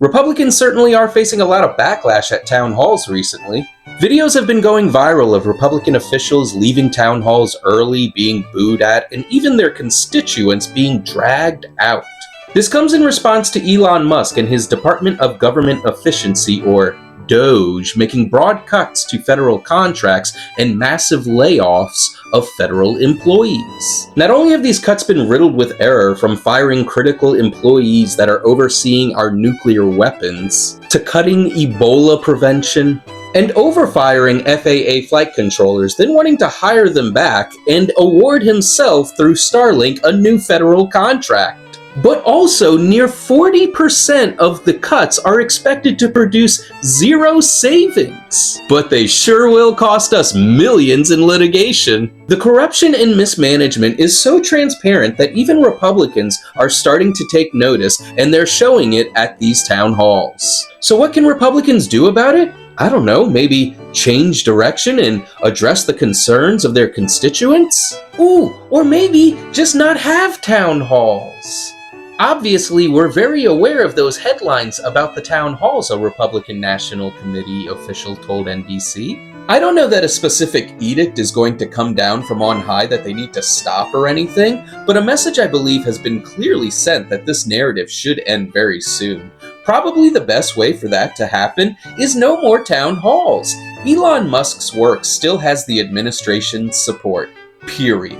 Republicans certainly are facing a lot of backlash at town halls recently. Videos have been going viral of Republican officials leaving town halls early, being booed at, and even their constituents being dragged out. This comes in response to Elon Musk and his Department of Government Efficiency, or DOGE, making broad cuts to federal contracts and massive layoffs of federal employees. Not only have these cuts been riddled with error, from firing critical employees that are overseeing our nuclear weapons, to cutting Ebola prevention, and overfiring FAA flight controllers, then wanting to hire them back and award himself through Starlink a new federal contract. But also, near 40% of the cuts are expected to produce zero savings. But they sure will cost us millions in litigation. The corruption and mismanagement is so transparent that even Republicans are starting to take notice, and they're showing it at these town halls. So what can Republicans do about it? I don't know, maybe change direction and address the concerns of their constituents? Ooh, or maybe just not have town halls. Obviously, we're very aware of those headlines about the town halls, a Republican National Committee official told NBC. I don't know that a specific edict is going to come down from on high that they need to stop or anything, but a message I believe has been clearly sent that this narrative should end very soon. Probably the best way for that to happen is no more town halls. Elon Musk's work still has the administration's support, period.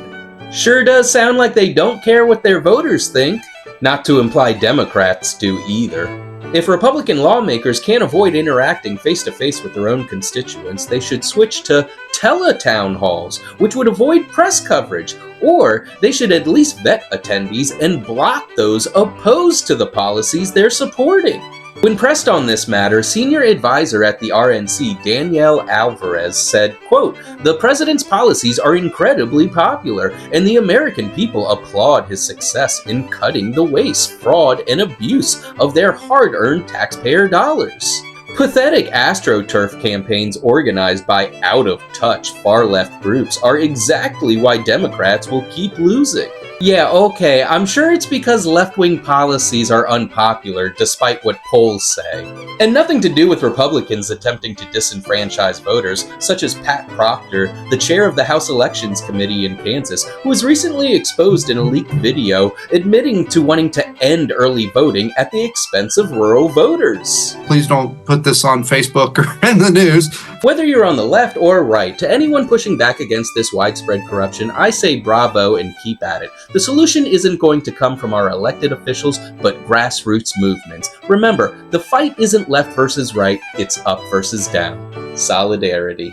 Sure does sound like they don't care what their voters think. Not to imply Democrats do either. If Republican lawmakers can't avoid interacting face-to-face with their own constituents, they should switch to tele-town halls, which would avoid press coverage, or they should at least vet attendees and block those opposed to the policies they're supporting. When pressed on this matter, senior advisor at the RNC, Danielle Alvarez, said, quote, "The president's policies are incredibly popular, and the American people applaud his success in cutting the waste, fraud, and abuse of their hard-earned taxpayer dollars." Pathetic AstroTurf campaigns organized by out-of-touch far-left groups are exactly why Democrats will keep losing. Yeah, okay, I'm sure it's because left-wing policies are unpopular, despite what polls say. And nothing to do with Republicans attempting to disenfranchise voters, such as Pat Proctor, the chair of the House Elections Committee in Kansas, who was recently exposed in a leaked video admitting to wanting to end early voting at the expense of rural voters. Please don't put this on Facebook or in the news. Whether you're on the left or right, to anyone pushing back against this widespread corruption, I say bravo and keep at it. The solution isn't going to come from our elected officials, but grassroots movements. Remember, the fight isn't left versus right, it's up versus down. Solidarity.